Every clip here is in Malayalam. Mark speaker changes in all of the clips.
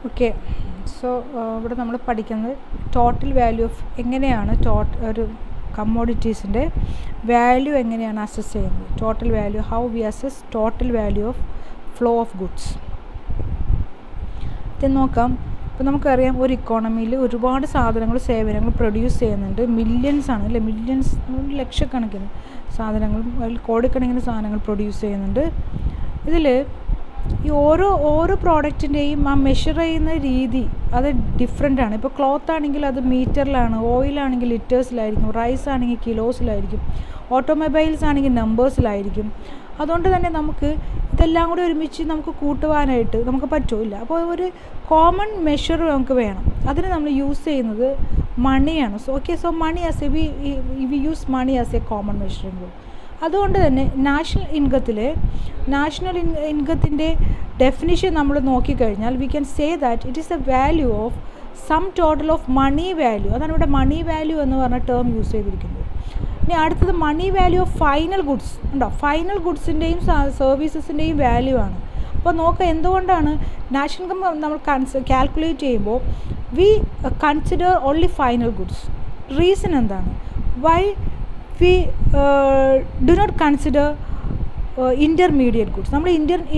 Speaker 1: ഓക്കെ. സോ ഇവിടെ നമ്മൾ പഠിക്കുന്നത് ടോട്ടൽ വാല്യൂ ഓഫ് എങ്ങനെയാണ് ഒരു കമ്മോഡിറ്റീസിൻ്റെ വാല്യൂ എങ്ങനെയാണ് അസസ് ചെയ്യുന്നത്. Total value, how we assess total value of flow of goods. ഇത് നോക്കാം. ഇപ്പോൾ നമുക്കറിയാം ഒരു ഇക്കോണമിയിൽ ഒരുപാട് സാധനങ്ങൾ സേവനങ്ങൾ പ്രൊഡ്യൂസ് ചെയ്യുന്നുണ്ട്. മില്യൺസ് ആണ് അല്ലേ, മില്യൺസ്, ലക്ഷക്കണക്കിന് സാധനങ്ങൾ, കോടിക്കണക്കിന് സാധനങ്ങൾ പ്രൊഡ്യൂസ് ചെയ്യുന്നുണ്ട്. ഇതിൽ ഈ ഓരോ പ്രോഡക്റ്റിൻ്റെയും ആ മെഷർ ചെയ്യുന്ന രീതി അത് ഡിഫറെൻ്റ് ആണ്. ഇപ്പോൾ ക്ലോത്ത് ആണെങ്കിൽ അത് മീറ്ററിലാണ്, ഓയിലാണെങ്കിൽ ലിറ്റേഴ്സിലായിരിക്കും, റൈസ് ആണെങ്കിൽ കിലോസിലായിരിക്കും, ഓട്ടോമൊബൈൽസ് ആണെങ്കിൽ നമ്പേഴ്സിലായിരിക്കും. അതുകൊണ്ട് തന്നെ നമുക്ക് ഇതെല്ലാം കൂടി ഒരുമിച്ച് നമുക്ക് കൂട്ടുവാനായിട്ട് നമുക്ക് പറ്റില്ല. അപ്പോൾ ഒരു കോമൺ മെഷർ നമുക്ക് വേണം. അതിന് നമ്മൾ യൂസ് ചെയ്യുന്നത് മണിയാണ്. So money as we use money as a common measuring rule. അതുകൊണ്ട് തന്നെ നാഷണൽ ഇൻകത്തിൻ്റെ ഡെഫിനിഷൻ നമ്മൾ നോക്കിക്കഴിഞ്ഞാൽ we can say that it is a value of sum total of money value. അതാണ് ഇവിടെ മണി വാല്യൂ എന്ന് പറഞ്ഞ ടേം യൂസ് ചെയ്തിരിക്കുന്നത്. ഇനി അടുത്തത് money value of final goods ഉണ്ടോ. ഫൈനൽ ഗുഡ്സിൻ്റെയും സർവീസസിൻ്റെയും വാല്യൂ ആണ്. അപ്പോൾ നോക്കുക എന്തുകൊണ്ടാണ് നാഷണൽ ഇൻകം നമ്മൾ കാൽക്കുലേറ്റ് ചെയ്യുമ്പോൾ we consider only final goods. Reason എന്താണ്? Why we do not consider intermediate goods. നമ്മൾ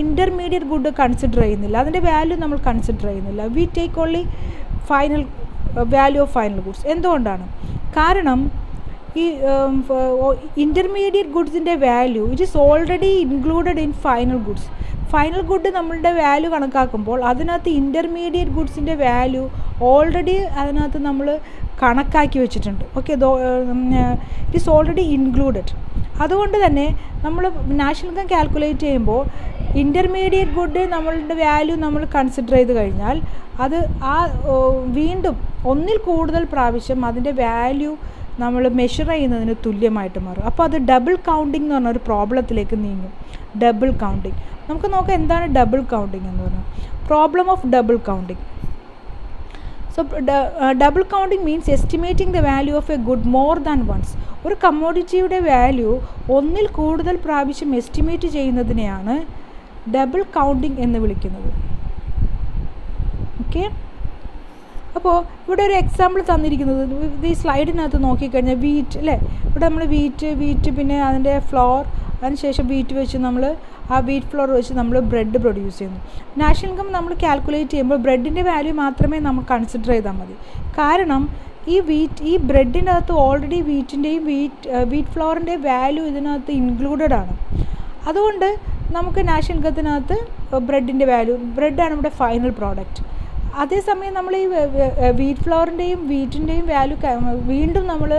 Speaker 1: ഇൻ്റർമീഡിയറ്റ് ഗുഡ് കൺസിഡർ ചെയ്യുന്നില്ല, അതിൻ്റെ വാല്യൂ നമ്മൾ കൺസിഡർ ചെയ്യുന്നില്ല. We take only final value of final goods. എന്തുകൊണ്ടാണ്? കാരണം ഈ ഇൻ്റർമീഡിയറ്റ് ഗുഡ്സിൻ്റെ value it is already included in final goods. Final good നമ്മളുടെ വാല്യൂ കണക്കാക്കുമ്പോൾ അതിനകത്ത് ഇൻ്റർമീഡിയറ്റ് ഗുഡ്സിൻ്റെ വാല്യൂ ഓൾറെഡി അതിനകത്ത് നമ്മൾ കണക്കാക്കി വെച്ചിട്ടുണ്ട്. Okay, it is already included. അതുകൊണ്ട് തന്നെ നമ്മൾ നാഷണൽ ഇൻകം കാൽക്കുലേറ്റ് ചെയ്യുമ്പോൾ ഇൻ്റർമീഡിയറ്റ് ഗുഡ് നമ്മളുടെ വാല്യൂ നമ്മൾ കൺസിഡർ ചെയ്ത് കഴിഞ്ഞാൽ അത് വീണ്ടും ഒന്നിൽ കൂടുതൽ പ്രാവശ്യം അതിൻ്റെ വാല്യൂ നമ്മൾ മെഷർ ചെയ്യുന്നതിന് തുല്യമായിട്ട് മാറും. അപ്പോൾ അത് ഡബിൾ കൗണ്ടിങ് എന്ന് പറഞ്ഞൊരു പ്രോബ്ലത്തിലേക്ക് നീങ്ങും. ഡബിൾ കൗണ്ടിങ് നമുക്ക് നോക്കാം. എന്താണ് ഡബിൾ കൗണ്ടിങ് എന്ന് പറഞ്ഞാൽ? Problem of double counting. So double counting means estimating the value of a good more than once. ഒരു കമ്മോഡിറ്റിയുടെ വാല്യൂ ഒന്നിൽ കൂടുതൽ പ്രാവശ്യം എസ്റ്റിമേറ്റ് ചെയ്യുന്നതിനെയാണ് ഡബിൾ കൗണ്ടിങ് എന്ന് വിളിക്കുന്നത്. ഓക്കെ, അപ്പോൾ ഇവിടെ ഒരു എക്സാമ്പിൾ തന്നിരിക്കുന്നത് ഈ സ്ലൈഡിനകത്ത് നോക്കിക്കഴിഞ്ഞാൽ വീറ്റ് അല്ലേ. ഇവിടെ നമ്മൾ വീറ്റ് പിന്നെ അതിൻ്റെ ഫ്ലോർ, അതിനുശേഷം വീറ്റ് വെച്ച് നമ്മൾ ആ വീറ്റ് ഫ്ലോർ വെച്ച് നമ്മൾ ബ്രെഡ് പ്രൊഡ്യൂസ് ചെയ്യുന്നു. നാഷണൽ ഇൻകം നമ്മൾ കാൽക്കുലേറ്റ് ചെയ്യുമ്പോൾ ബ്രെഡിൻ്റെ വാല്യൂ മാത്രമേ നമ്മൾ കൺസിഡർ ചെയ്താൽ മതി. കാരണം ഈ ബ്രെഡിൻ്റെ അകത്ത് ഓൾറെഡി വീറ്റിൻ്റെയും വീറ്റ് ഫ്ലോറിൻ്റെ വാല്യൂ ഇതിനകത്ത് ഇൻക്ലൂഡഡ് ആണ്. അതുകൊണ്ട് നമുക്ക് നാഷണൽ ഇൻകത്തിനകത്ത് ബ്രെഡിൻ്റെ വാല്യൂ, ബ്രെഡാണ് ഇവിടെ ഫൈനൽ പ്രോഡക്റ്റ്. അതേസമയം നമ്മൾ ഈ വീറ്റ് ഫ്ലോറിൻ്റെയും വീറ്റിൻ്റെയും വാല്യൂ വീണ്ടും നമ്മൾ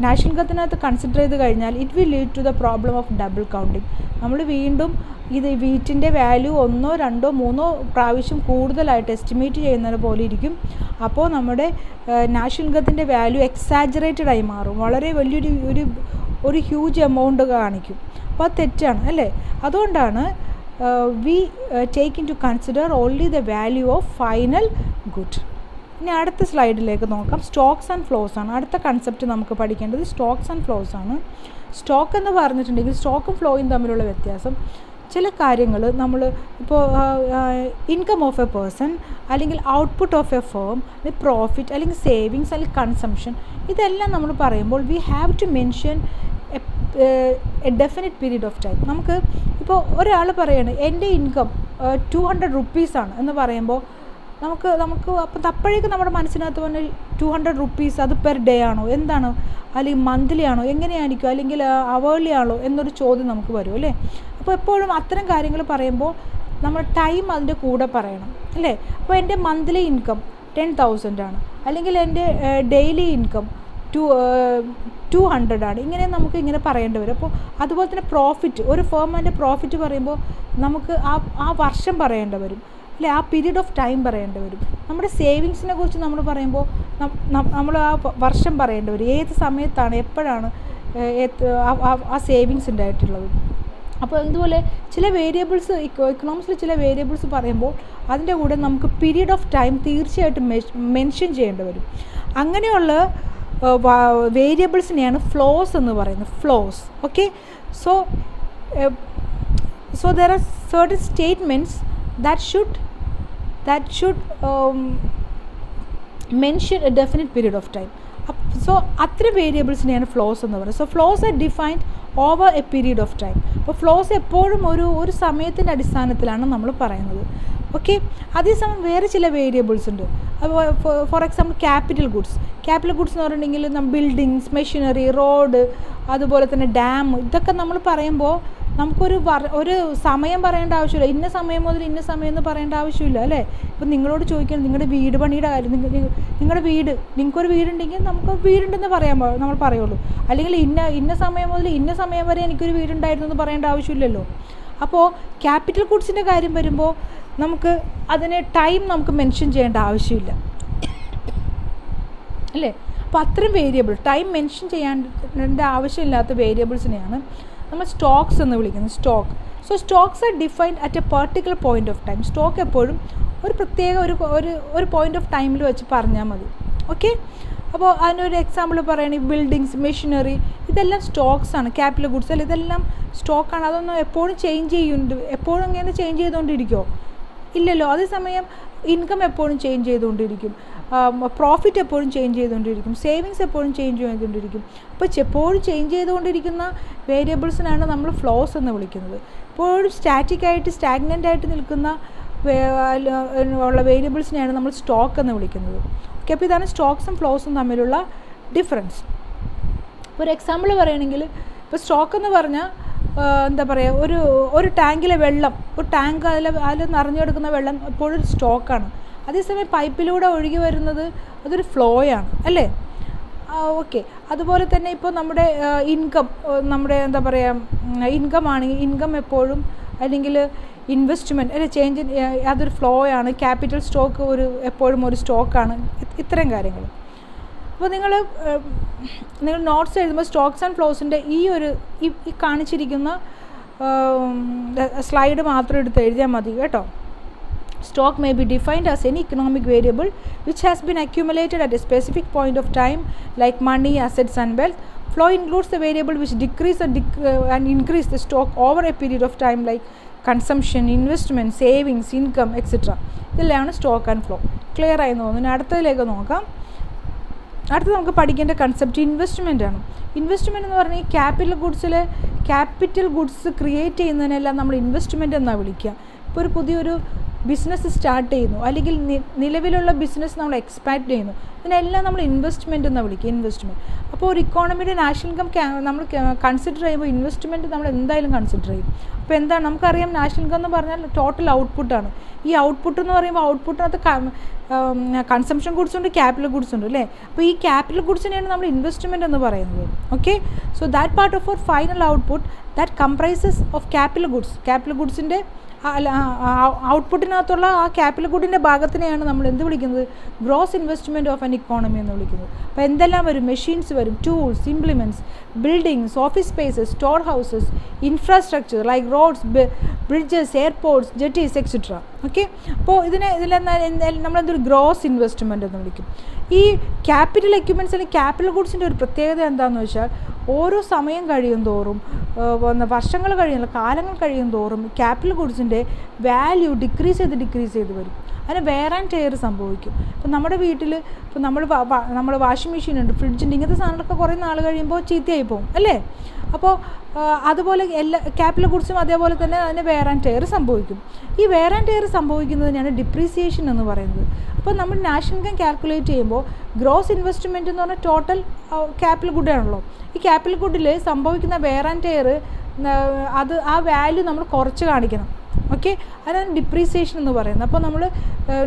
Speaker 1: നാഷണൽ ഇൻകത്തിനകത്ത് കൺസിഡർ ചെയ്ത് കഴിഞ്ഞാൽ it will lead to the problem of double counting. നമ്മൾ വീണ്ടും ഇത് വീറ്റിൻ്റെ വാല്യൂ 1, 2, 3 പ്രാവശ്യം കൂടുതലായിട്ട് എസ്റ്റിമേറ്റ് ചെയ്യുന്നത് പോലെ ഇരിക്കും. അപ്പോൾ നമ്മുടെ നാഷണൽ ഇൻകത്തിൻ്റെ വാല്യൂ എക്സാജറേറ്റഡ് ആയി മാറും, വളരെ വലിയൊരു ഹ്യൂജ് എമൗണ്ട് കാണിക്കും. അപ്പോൾ അത് തെറ്റാണ് അല്ലേ. അതുകൊണ്ടാണ് we take into consider only the value of final good. ഇനി അടുത്ത സ്ലൈഡിലേക്ക് നോക്കാം. സ്റ്റോക്സ് ആൻഡ് ഫ്ലോസ് ആണ് അടുത്ത കൺസെപ്റ്റ് നമുക്ക് പഠിക്കേണ്ടത്. സ്റ്റോക്സ് ആൻഡ് ഫ്ലോസ് ആണ്. സ്റ്റോക്ക് എന്ന് പറഞ്ഞിട്ടുണ്ടെങ്കിൽ സ്റ്റോക്കും ഫ്ലോയും തമ്മിലുള്ള വ്യത്യാസം. ചില കാര്യങ്ങൾ നമ്മൾ ഇപ്പോൾ ഇൻകം ഓഫ് എ പേഴ്സൺ, അല്ലെങ്കിൽ ഔട്ട്പുട്ട് ഓഫ് എ ഫേം, അല്ലെങ്കിൽ പ്രോഫിറ്റ്, അല്ലെങ്കിൽ സേവിങ്സ്, അല്ലെങ്കിൽ കൺസംഷൻ, ഇതെല്ലാം നമ്മൾ പറയുമ്പോൾ we have to mention a definite period of time. നമുക്ക് ഇപ്പോൾ ഒരാൾ പറയാണ് എൻ്റെ ഇൻകം 200 റുപ്പീസാണ് എന്ന് പറയുമ്പോൾ നമുക്ക് അപ്പം അപ്പോഴേക്കും നമ്മുടെ മനസ്സിനകത്ത് വന്ന് 200 റുപ്പീസ് അത് പെർ ഡേ ആണോ, എന്താണ്, അല്ലെങ്കിൽ മന്ത്ലി ആണോ, എങ്ങനെയായിരിക്കും, അല്ലെങ്കിൽ അവേർലി ആണോ എന്നൊരു ചോദ്യം നമുക്ക് വരും അല്ലേ. അപ്പോൾ എപ്പോഴും അത്തരം കാര്യങ്ങൾ പറയുമ്പോൾ നമ്മൾ ടൈം അതിൻ്റെ കൂടെ പറയണം അല്ലേ. അപ്പോൾ എൻ്റെ മന്ത്ലി ഇൻകം 10,000 ആണ്, അല്ലെങ്കിൽ എൻ്റെ ഡെയിലി ഇൻകം 200 ആണ്. ഇങ്ങനെ നമുക്ക് ഇങ്ങനെ പറയേണ്ടി വരും. അപ്പോൾ അതുപോലെ തന്നെ പ്രോഫിറ്റ്, ഒരു ഫേമിൻ്റെ പ്രോഫിറ്റ് പറയുമ്പോൾ നമുക്ക് ആ വർഷം പറയേണ്ടി വരും അല്ലേ, ആ പീരീഡ് ഓഫ് ടൈം പറയേണ്ടി വരും. നമ്മുടെ സേവിങ്സിനെ കുറിച്ച് നമ്മൾ പറയുമ്പോൾ നമ്മൾ ആ വർഷം പറയേണ്ടി വരും, ഏത് സമയത്താണ്, എപ്പോഴാണ് ആ സേവിങ്സ് ഉണ്ടായിട്ടുള്ളത്. അപ്പോൾ ഇതുപോലെ ചില വേരിയബിൾസ് ഇക്കണോമിക്സിൽ ചില വേരിയബിൾസ് പറയുമ്പോൾ അതിൻ്റെ കൂടെ നമുക്ക് പീരീഡ് ഓഫ് ടൈം തീർച്ചയായിട്ടും മെൻഷൻ ചെയ്യേണ്ടി വരും. അങ്ങനെയുള്ള വേരിയബിൾസിനെയാണ് ഫ്ലോസ് എന്ന് പറയുന്നത്. Flows. Okay, so there are certain statements that should that should mention a definite period of time. So അത്ര വേരിയബിൾസിനെയാണ് ഫ്ലോസ് എന്ന് പറയുന്നത്. So flows are defined over a period of time. അപ്പോൾ ഫ്ലോസ് എപ്പോഴും ഒരു സമയത്തിൻ്റെ അടിസ്ഥാനത്തിലാണ് നമ്മൾ പറയുന്നത്. ഓക്കെ, അതേസമയം വേറെ ചില വേരിയബിൾസ് ഉണ്ട്. അപ്പോൾ ഫോർ എക്സാമ്പിൾ ക്യാപിറ്റൽ ഗുഡ്സ് എന്ന് പറഞ്ഞിട്ടുണ്ടെങ്കിൽ ബിൽഡിങ്സ്, മെഷീനറി, റോഡ്, അതുപോലെ തന്നെ ഡാം, ഇതൊക്കെ നമ്മൾ പറയുമ്പോൾ നമുക്കൊരു സമയം പറയേണ്ട ആവശ്യമില്ല. ഇന്ന സമയം മുതൽ ഇന്ന സമയം എന്ന് പറയേണ്ട ആവശ്യമില്ല അല്ലേ. ഇപ്പം നിങ്ങളോട് ചോദിക്കണം നിങ്ങളുടെ വീട് പണിയുടെ കാര്യം, നിങ്ങളുടെ നിങ്ങൾക്കൊരു വീടുണ്ടെങ്കിൽ നമുക്ക് വീടുണ്ടെന്ന് നമ്മൾ പറയുള്ളൂ. അല്ലെങ്കിൽ ഇന്ന സമയം മുതൽ ഇന്ന സമയം വരെ എനിക്കൊരു വീടുണ്ടായിരുന്നു എന്ന് പറയേണ്ട ആവശ്യമില്ലല്ലോ. അപ്പോൾ ക്യാപിറ്റൽ ഗുഡ്സിൻ്റെ കാര്യം വരുമ്പോൾ നമുക്ക് അതിന് ടൈം നമുക്ക് മെൻഷൻ ചെയ്യേണ്ട ആവശ്യമില്ല അല്ലേ. അപ്പോൾ അത്രയും വേരിയബിൾ ടൈം മെൻഷൻ ചെയ്യേണ്ട ആവശ്യമില്ലാത്ത വേരിയബിൾസിനെയാണ് നമ്മൾ സ്റ്റോക്സ് എന്ന് വിളിക്കുന്നത്. So stocks are defined at a particular point of time. Stock എപ്പോഴും ഒരു പ്രത്യേക ഒരു പോയിൻ്റ് ഓഫ് ടൈമിൽ വെച്ച് പറഞ്ഞാൽ മതി. ഓക്കെ, അപ്പോൾ അതിനൊരു എക്സാമ്പിൾ പറയുകയാണെങ്കിൽ ബിൽഡിങ്സ്, മെഷീനറി, ഇതെല്ലാം സ്റ്റോക്സാണ്. ക്യാപിറ്റൽ ഗുഡ്സ് അല്ല, ഇതെല്ലാം സ്റ്റോക്കാണ്. അതൊന്നും എപ്പോഴും ചേഞ്ച് ചെയ്യുന്നുണ്ട്. എപ്പോഴും ഇങ്ങനെ ചേഞ്ച് ചെയ്തുകൊണ്ടിരിക്കുമോ? ഇല്ലല്ലോ. അതേസമയം ഇൻകം എപ്പോഴും ചേഞ്ച് ചെയ്തുകൊണ്ടിരിക്കും, പ്രോഫിറ്റ് എപ്പോഴും ചേഞ്ച് ചെയ്തുകൊണ്ടിരിക്കും, സേവിങ്സ് എപ്പോഴും ചേഞ്ച് ചെയ്തുകൊണ്ടിരിക്കും. അപ്പോൾ എപ്പോഴും ചേഞ്ച് ചെയ്തുകൊണ്ടിരിക്കുന്ന വേരിയബിൾസിനാണ് നമ്മൾ ഫ്ലോസ് എന്ന് വിളിക്കുന്നത്. എപ്പോഴും സ്റ്റാഗ്നൻ്റ് ആയിട്ട് നിൽക്കുന്ന ഉള്ള വേരിയബിൾസിനെയാണ് നമ്മൾ സ്റ്റോക്ക് എന്ന് വിളിക്കുന്നത്. ഓക്കെ, അപ്പോൾ ഇതാണ് സ്റ്റോക്സും ഫ്ലോസും തമ്മിലുള്ള ഡിഫറൻസ്. ഇപ്പോൾ ഒരു എക്സാമ്പിൾ പറയുകയാണെങ്കിൽ, ഇപ്പോൾ സ്റ്റോക്ക് എന്ന് പറഞ്ഞാൽ എന്താ പറയുക, ഒരു ടാങ്കിലെ വെള്ളം, ഒരു ടാങ്ക് അതിൽ നിറഞ്ഞെടുക്കുന്ന വെള്ളം എപ്പോഴും സ്റ്റോക്കാണ്. അതേസമയം പൈപ്പിലൂടെ ഒഴുകി വരുന്നത് അതൊരു ഫ്ലോയാണ് അല്ലേ. ഓക്കെ, അതുപോലെ തന്നെ ഇപ്പോൾ നമ്മുടെ ഇൻകം, നമ്മുടെ എന്താ പറയുക, ഇൻകം ആണെങ്കിൽ ഇൻകം എപ്പോഴും, അല്ലെങ്കിൽ ഇൻവെസ്റ്റ്മെൻറ്റ് അല്ലെ, ചേഞ്ച്, അതൊരു ഫ്ലോ ആണ്. ക്യാപിറ്റൽ സ്റ്റോക്ക് എപ്പോഴും ഒരു സ്റ്റോക്കാണ്. ഇത്തരം കാര്യങ്ങൾ. അപ്പോൾ നിങ്ങൾ നോട്ട്സ് എഴുതുമ്പോൾ സ്റ്റോക്സ് ആൻഡ് ഫ്ലോസിൻ്റെ ഈ കാണിച്ചിരിക്കുന്ന സ്ലൈഡ് മാത്രം എടുത്ത് എഴുതിയാൽ മതി കേട്ടോ. Stock may be defined as any economic variable which has been accumulated at a specific point of time, like money, assets and wealth. Flow includes the variable which decrease and increase the stock over a period of time, like consumption, investment, savings, income, etc. ഇതെല്ലാം സ്റ്റോക്ക് ആൻഡ് ഫ്ലോ. ക്ലിയർ ആയി തോന്നുന്നു. അടുത്തതിലേക്ക് നോക്കാം. അടുത്ത് നമുക്ക് പഠിക്കേണ്ട കൺസെപ്റ്റ് ഇൻവെസ്റ്റ്മെൻ്റ് ആണ്. ഇൻവെസ്റ്റ്മെൻറ്റ് എന്ന് പറഞ്ഞാൽ ഈ ക്യാപിറ്റൽ ഗുഡ്സ് ക്രിയേറ്റ് ചെയ്യുന്നതിനെല്ലാം നമ്മൾ ഇൻവെസ്റ്റ്മെൻറ്റ് എന്നാണ് വിളിക്കുക. ഇപ്പോൾ ഒരു പുതിയൊരു ബിസിനസ് സ്റ്റാർട്ട് ചെയ്യുന്നു, അല്ലെങ്കിൽ നിലവിലുള്ള ബിസിനസ് നമ്മൾ എക്സ്പാൻഡ് ചെയ്യുന്നു, ഇതിനെല്ലാം നമ്മൾ ഇൻവെസ്റ്റ്മെൻറ്റ് എന്നാണ് വിളിക്കുക. ഇൻവെസ്റ്റ്മെൻറ്റ്. അപ്പോൾ ഒരു ഇക്കോണമിയുടെ നാഷണൽ ഇൻകം നമ്മൾ കൺസിഡർ ചെയ്യുമ്പോൾ ഇൻവെസ്റ്റ്മെൻറ്റ് നമ്മൾ എന്തായാലും കൺസിഡർ ചെയ്യും. അപ്പോൾ എന്താണ് നമുക്കറിയാം, നാഷണൽ ഇൻകം എന്ന് പറഞ്ഞാൽ ടോട്ടൽ ഔട്ട്പുട്ടാണ്. ഈ ഔട്ട്പുട്ട് എന്ന് പറയുമ്പോൾ ഔട്ട്പുട്ടിനകത്ത് കൺസംഷൻ ഗുഡ്സ് ഉണ്ട്, ക്യാപിറ്റൽ ഗുഡ്സ് ഉണ്ട് അല്ലേ. അപ്പോൾ ഈ ക്യാപിറ്റൽ ഗുഡ്സിനെയാണ് നമ്മൾ ഇൻവെസ്റ്റ്മെൻറ്റ് എന്ന് പറയുന്നത്. Okay, so that part of our final output that comprises of capital ഗുഡ്സിൻ്റെ ഔട്ട്പുട്ടിനകത്തുള്ള ആ ക്യാപിറ്റൽ ഗുഡിൻ്റെ ഭാഗത്തിനെയാണ് നമ്മൾ എന്ത് വിളിക്കുന്നത്, gross investment of an economy എന്ന് വിളിക്കുന്നത്. അപ്പോൾ എന്തെല്ലാം വരും, മെഷീൻസ് വരും, tools, implements, buildings, office spaces, store houses, infrastructure like roads, bridges, airports, jetties etcetera. Okay, അപ്പോൾ നമ്മളെന്തൊരു ഗ്രോസ് ഇൻവെസ്റ്റ്മെൻറ്റ് എന്ന് വിളിക്കും. ഈ ക്യാപിറ്റൽ എക്യുപ്മെൻറ്റ്സ് അല്ലെങ്കിൽ ക്യാപിറ്റൽ ഗുഡ്സിൻ്റെ ഒരു പ്രത്യേകത എന്താണെന്ന് വെച്ചാൽ, ഓരോ സമയം കഴിയും തോറും, വർഷങ്ങൾ കഴിയുന്നില്ല, കാലങ്ങൾ കഴിയും തോറും ക്യാപിറ്റൽ ഗുഡ്സിൻ്റെ വാല്യൂ ഡിക്രീസ് ചെയ്ത് വരും. അതിന് വെയർ ആൻഡ് ടയർ സംഭവിക്കും. ഇപ്പോൾ നമ്മുടെ വീട്ടിൽ ഇപ്പോൾ നമ്മൾ വാഷിംഗ് മെഷീൻ ഉണ്ട്, ഫ്രിഡ്ജുണ്ട്, ഇങ്ങനത്തെ സാധനങ്ങളൊക്കെ കുറേ നാൾ കഴിയുമ്പോൾ ചീത്തയായി പോകും അല്ലേ. അപ്പോൾ അതുപോലെ എല്ലാ ക്യാപിറ്റൽ ഗുഡ്സും അതേപോലെ തന്നെ അതിന് വെയർ ആൻഡ് ടയർ സംഭവിക്കും. ഈ വെയർ ആൻഡ് ടയർ സംഭവിക്കുന്നതിനാണ് ഡിപ്രീസിയേഷൻ എന്ന് പറയുന്നത്. അപ്പോൾ നമ്മൾ നാഷണൽ ഇൻകം കാൽക്കുലേറ്റ് ചെയ്യുമ്പോൾ ഗ്രോസ് ഇൻവെസ്റ്റ്മെൻറ്റ് എന്ന് പറഞ്ഞാൽ ടോട്ടൽ ക്യാപിറ്റൽ ഗുഡാണല്ലോ. ഈ ക്യാപിറ്റൽ ഗുഡിൽ സംഭവിക്കുന്ന വെയർ ആൻഡ് ടയർ ആ വാല്യൂ നമ്മൾ കുറച്ച് കാണിക്കണം. ഓക്കെ, അതാണ് ഡിപ്രീസിയേഷൻ എന്ന് പറയുന്നത്. അപ്പോൾ നമ്മൾ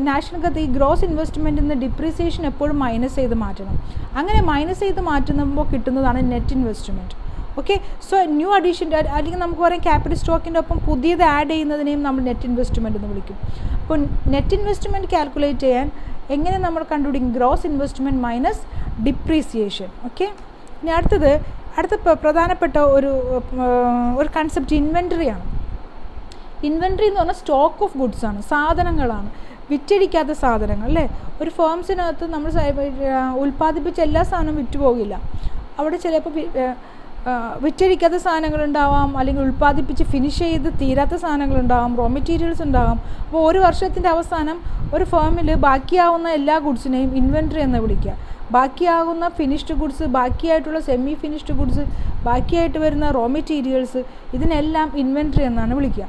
Speaker 1: നാഷണൽ ഇൻകത്ത് ഈ ഗ്രോസ് ഇൻവെസ്റ്റ്മെൻറ്റിൽ നിന്ന് ഡിപ്രീസിയേഷൻ എപ്പോഴും മൈനസ് ചെയ്ത് മാറ്റണം. അങ്ങനെ മൈനസ് ചെയ്ത് മാറ്റുമ്പോൾ കിട്ടുന്നതാണ് net investment. Okay, so new addition, അല്ലെങ്കിൽ നമുക്ക് പറയാം ക്യാപിറ്റൽ സ്റ്റോക്കിൻ്റെ ഒപ്പം പുതിയത് ആഡ് ചെയ്യുന്നതിനെയും നമ്മൾ നെറ്റ് ഇൻവെസ്റ്റ്മെൻറ്റ് എന്ന് വിളിക്കും. അപ്പോൾ നെറ്റ് ഇൻവെസ്റ്റ്മെൻറ്റ് കാൽക്കുലേറ്റ് ചെയ്യാൻ എങ്ങനെ നമ്മൾ കണ്ടുപിടിക്കും, gross investment minus depreciation. Okay, ഇനി അടുത്ത പ്രധാനപ്പെട്ട ഒരു കൺസെപ്റ്റ് ഇൻവെൻറ്ററിയാണ്. ഇൻവെൻറ്ററി എന്ന് പറഞ്ഞാൽ സ്റ്റോക്ക് ഓഫ് ഗുഡ്സ് ആണ്, സാധനങ്ങളാണ്, വിറ്റഴിക്കാത്ത സാധനങ്ങൾ അല്ലേ. ഒരു ഫേംസിനകത്ത് നമ്മൾ ഉൽപ്പാദിപ്പിച്ച എല്ലാ സാധനവും വിറ്റുപോകില്ല. അവിടെ ചിലപ്പോൾ വിറ്റഴിക്കാത്ത സാധനങ്ങളുണ്ടാവാം, അല്ലെങ്കിൽ ഉൽപ്പാദിപ്പിച്ച് ഫിനിഷ് ചെയ്ത് തീരാത്ത സാധനങ്ങളുണ്ടാവാം, റോ മെറ്റീരിയൽസ് ഉണ്ടാവാം. അപ്പോൾ ഒരു വർഷത്തിൻ്റെ അവസാനം ഒരു ഫേമിൽ ബാക്കിയാവുന്ന എല്ലാ ഗുഡ്സിനെയും ഇൻവെൻട്രി എന്ന് വിളിക്കുക. ബാക്കിയാകുന്ന ഫിനിഷ്ഡ് ഗുഡ്സ്, ബാക്കിയായിട്ടുള്ള സെമി ഫിനിഷ്ഡ് ഗുഡ്സ്, ബാക്കിയായിട്ട് വരുന്ന റോ മെറ്റീരിയൽസ്, ഇതിനെല്ലാം ഇൻവെൻട്രി എന്നാണ് വിളിക്കുക.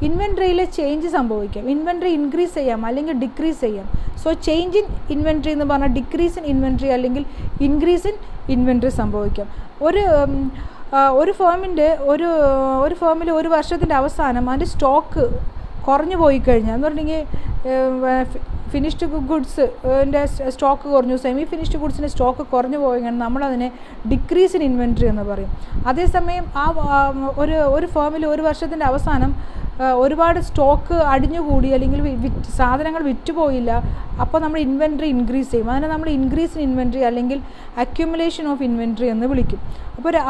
Speaker 1: ഇൻവെൻട്രിയിൽ ചേഞ്ച് സംഭവിക്കാം. ഇൻവെൻട്രി ഇൻക്രീസ് ചെയ്യാം അല്ലെങ്കിൽ ഡിക്രീസ് ചെയ്യാം. സോ ചേഞ്ച് ഇൻ ഇൻവെൻട്രി എന്ന് പറഞ്ഞാൽ ഡിക്രീസ് ഇൻ ഇൻവെൻട്രി അല്ലെങ്കിൽ ഇൻക്രീസ് ഇൻ ഇൻവെൻട്രി സംഭവിക്കാം. ഒരു ഫേമിൽ ഒരു വർഷത്തിൻ്റെ അവസാനം അതിൻ്റെ സ്റ്റോക്ക് കുറഞ്ഞു പോയി കഴിഞ്ഞാൽ എന്ന് പറഞ്ഞിട്ടുണ്ടെങ്കിൽ ഫിനിഷ്ഡ് ഗുഡ്സ് സ്റ്റോക്ക് കുറഞ്ഞു, സെമി ഫിനിഷ്ഡ് ഗുഡ്സിൻ്റെ സ്റ്റോക്ക് കുറഞ്ഞു പോയി കഴിഞ്ഞാൽ നമ്മളതിനെ ഡിക്രീസ് ഇൻ ഇൻവെൻട്രി എന്ന് പറയും. അതേസമയം ഒരു ഫേമിൽ ഒരു വർഷത്തിൻ്റെ അവസാനം ഒരുപാട് സ്റ്റോക്ക് അടിഞ്ഞുകൂടി അല്ലെങ്കിൽ സാധനങ്ങൾ വിറ്റുപോയില്ല, അപ്പോൾ നമ്മൾ ഇൻവെൻട്രി ഇൻക്രീസ് ചെയ്യും. അതിനെ നമ്മൾ ഇൻക്രീസ് ഇൻ ഇൻവെൻട്രി അല്ലെങ്കിൽ അക്യുമുലേഷൻ ഓഫ് ഇൻവെൻട്രി എന്ന് വിളിക്കും.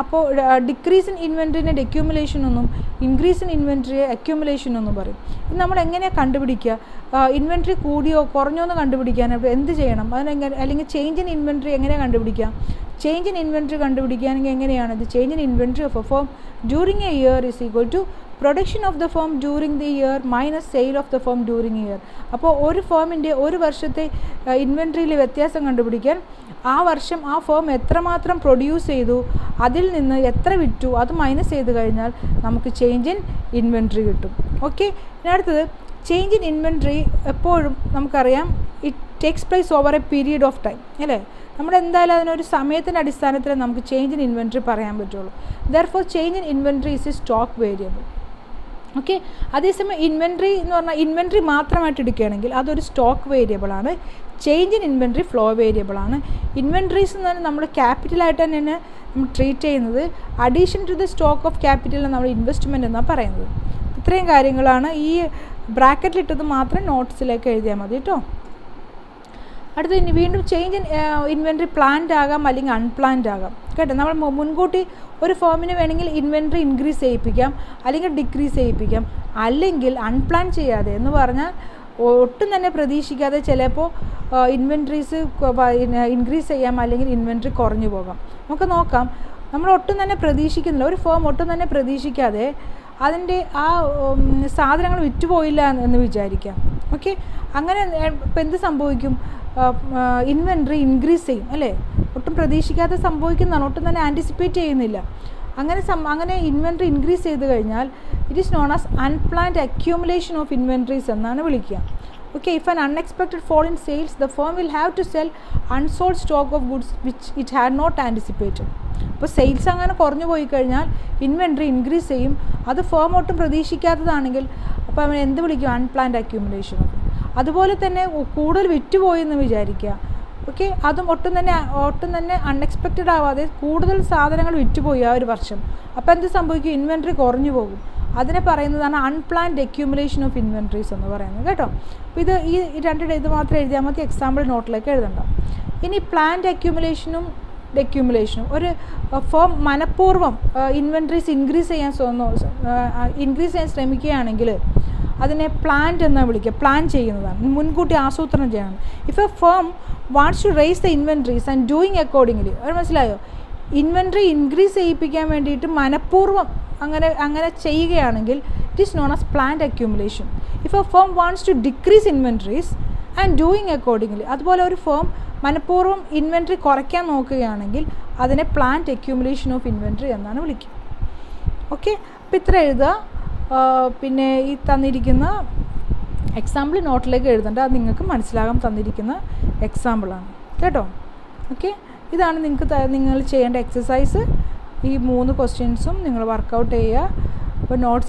Speaker 1: അപ്പോൾ ഡിക്രീസ് ഇൻ ഇൻവെൻട്രിനെ ഡെക്യുമുലേഷൻ എന്നും ഇൻക്രീസ് ഇൻ ഇൻവെൻട്രിയെ അക്യുമുലേഷൻ എന്നും പറയും. ഇത് നമ്മൾ എങ്ങനെയാണ് കണ്ടുപിടിക്കുക? ഇൻവെൻട്രി കൂടിയോ കുറഞ്ഞോ എന്ന് കണ്ടുപിടിക്കാൻ എന്ത് ചെയ്യണം? അല്ലെങ്കിൽ ചേഞ്ച് ഇൻ ഇൻവെൻട്രി എങ്ങനെയാണ് കണ്ടുപിടിക്കുക? ചേഞ്ച് ഇൻ ഇൻവെൻട്രി കണ്ടുപിടിക്കുകയാണെങ്കിൽ എങ്ങനെയാണ്? ഇത് change in inventory of a firm during a year is equal to production of the firm during the year minus sale of the firm during year. അപ്പോൾ ഒരു ഫേമിൻ്റെ ഒരു വർഷത്തെ ഇൻവെൻട്രിയിൽ വ്യത്യാസം കണ്ടുപിടിക്കാൻ ആ വർഷം ആ ഫേം എത്രമാത്രം പ്രൊഡ്യൂസ് ചെയ്തു, അതിൽ നിന്ന് എത്ര വിറ്റു, അത് മൈനസ് ചെയ്ത് കഴിഞ്ഞാൽ നമുക്ക് ചേഞ്ച് ഇൻ ഇൻവെൻട്രി കിട്ടും. ഓക്കെ, ഇനി അടുത്തത് ചേഞ്ച് ഇൻ ഇൻവെൻട്രി എപ്പോഴും നമുക്കറിയാം it takes place over a period of time അല്ലേ. നമ്മളെന്തായാലും അതിനൊരു സമയത്തിൻ്റെ അടിസ്ഥാനത്തിൽ നമുക്ക് ചേഞ്ച് ഇൻ ഇൻവെൻട്രി പറയാൻ പറ്റുള്ളൂ. Therefore change in inventory is a stock variable. Okay, അതേസമയം ഇൻവെൻട്രി എന്ന് പറഞ്ഞാൽ ഇൻവെൻട്രി മാത്രമായിട്ട് എടുക്കുകയാണെങ്കിൽ അതൊരു സ്റ്റോക്ക് വേരിയബിളാണ്. ചേഞ്ച് ഇൻ ഇൻവെൻട്രി ഫ്ലോ വേരിയബിളാണ്. ഇൻവെൻട്രീസ് എന്ന് പറഞ്ഞാൽ നമ്മൾ ക്യാപിറ്റലായിട്ട് തന്നെയാണ് നമ്മൾ ട്രീറ്റ് ചെയ്യുന്നത്. Addition to the stock of capital നമ്മൾ ഇൻവെസ്റ്റ്മെൻറ്റ് എന്നാണ് പറയുന്നത്. ഇത്രയും കാര്യങ്ങളാണ്. ഈ ബ്രാക്കറ്റിലിട്ടത് മാത്രം നോട്ട്സിലേക്ക് എഴുതിയാൽ മതി കേട്ടോ. അടുത്ത ഇനി വീണ്ടും ചേഞ്ച് ഇൻ ഇൻവെൻട്രി പ്ലാൻഡ് ആകാം അല്ലെങ്കിൽ അൺപ്ലാൻഡ് ആകാം കേട്ടോ. നമ്മൾ മുൻകൂട്ടി ഒരു ഫേമിന് വേണമെങ്കിൽ ഇൻവെൻട്രി ഇൻക്രീസ് ചെയ്യിപ്പിക്കാം അല്ലെങ്കിൽ ഡിക്രീസ് ചെയ്യിപ്പിക്കാം, അല്ലെങ്കിൽ അൺപ്ലാൻ ചെയ്യാതെ എന്ന് പറഞ്ഞാൽ ഒട്ടും തന്നെ പ്രതീക്ഷിക്കാതെ ചിലപ്പോൾ ഇൻവെൻട്രീസ് ഇൻക്രീസ് ചെയ്യാം അല്ലെങ്കിൽ ഇൻവെൻട്രി കുറഞ്ഞു പോകാം. നമുക്ക് നോക്കാം. നമ്മൾ ഒട്ടും തന്നെ പ്രതീക്ഷിക്കുന്നില്ല, ഒരു ഫേം ഒട്ടും തന്നെ പ്രതീക്ഷിക്കാതെ അതിൻ്റെ ആ സാധനങ്ങൾ വിറ്റുപോയില്ല എന്ന് വിചാരിക്കാം. ഓക്കെ, അങ്ങനെ ഇപ്പം എന്ത് സംഭവിക്കും? ഇൻവെൻട്രി ഇൻക്രീസ് ചെയ്യും അല്ലേ. ഒട്ടും പ്രതീക്ഷിക്കാതെ സംഭവിക്കുന്നതാണ്, ഒട്ടും തന്നെ ആൻറ്റിസിപ്പേറ്റ് ചെയ്യുന്നില്ല. അങ്ങനെ ഇൻവെൻട്രി ഇൻക്രീസ് ചെയ്ത് കഴിഞ്ഞാൽ it is known as unplanned accumulation of inventories എന്നാണ് വിളിക്കുക. Okay, if an unexpected fall in sales the firm will have to sell unsold stock of goods which it had not anticipated. അപ്പോൾ സെയിൽസ് അങ്ങനെ കുറഞ്ഞു പോയി കഴിഞ്ഞാൽ ഇൻവെൻട്രി ഇൻക്രീസ് ചെയ്യും. അത് ഫേം ഒട്ടും പ്രതീക്ഷിക്കാത്തതാണെങ്കിൽ അപ്പോൾ അവൻ എന്ത് വിളിക്കും? Unplanned accumulation. അതുപോലെ തന്നെ കൂടുതൽ വിറ്റുപോയി എന്ന് വിചാരിക്കുക. ഓക്കെ, അതും ഒട്ടും തന്നെ അൺഎക്സ്പെക്റ്റഡ് ആവാതെ കൂടുതൽ സാധനങ്ങൾ വിറ്റുപോയി ആ ഒരു വർഷം. അപ്പോൾ എന്ത് സംഭവിക്കും? ഇൻവെൻട്രി കുറഞ്ഞു പോകും. അതിനെ പറയുന്നതാണ് അൺപ്ലാൻഡ് അക്യൂമുലേഷൻ ഓഫ് ഇൻവെൻട്രീസ് എന്ന് പറയുന്നത് കേട്ടോ. അപ്പോൾ ഇത് മാത്രം എഴുതിയാൽ മതി, എക്സാമ്പിൾ നോട്ടിലേക്ക് എഴുതണ്ട. ഇനി പ്ലാൻഡ് അക്യൂമുലേഷനും ഡെക്യൂമുലേഷനും. ഒരു ഫേം മനഃപൂർവ്വം ഇൻവെൻട്രീസ് ഇൻക്രീസ് ചെയ്യാൻ ശ്രമിക്കുകയാണെങ്കിൽ അതിനെ പ്ലാൻഡ് എന്നാണ് വിളിക്കുക. പ്ലാൻ ചെയ്യുന്നതാണ്, മുൻകൂട്ടി ആസൂത്രണം ചെയ്യണം. If a firm wants to raise the inventories and doing accordingly. അത് മനസ്സിലായോ? ഇൻവെൻട്രി ഇൻക്രീസ് ചെയ്യിപ്പിക്കാൻ വേണ്ടിയിട്ട് മനഃപൂർവ്വം അങ്ങനെ ചെയ്യുകയാണെങ്കിൽ it is known as planned accumulation. If a firm wants to decrease inventories and doing accordingly. അതുപോലെ ഒരു ഫേം മനഃപൂർവ്വം ഇൻവെൻട്രി കുറയ്ക്കാൻ നോക്കുകയാണെങ്കിൽ അതിനെ പ്ലാൻഡ് അക്യൂമുലേഷൻ ഓഫ് ഇൻവെൻട്രി എന്നാണ് വിളിക്കുക. ഓക്കെ, അപ്പോൾ ഇത്ര എഴുതുക. പിന്നെ ഈ തന്നിരിക്കുന്ന എക്സാമ്പിൾ നോട്ടിലേക്ക് എഴുതേണ്ട, അത് നിങ്ങൾക്ക് മനസ്സിലാകാൻ തന്നിരിക്കുന്ന എക്സാമ്പിളാണ് കേട്ടോ. ഓക്കെ, ഇതാണ് നിങ്ങൾ ചെയ്യേണ്ട എക്സസൈസ്. ഈ 3 ക്വസ്റ്റ്യൻസും നിങ്ങൾ വർക്കൗട്ട് ചെയ്യുക. അപ്പോൾ നോട്ട്സ്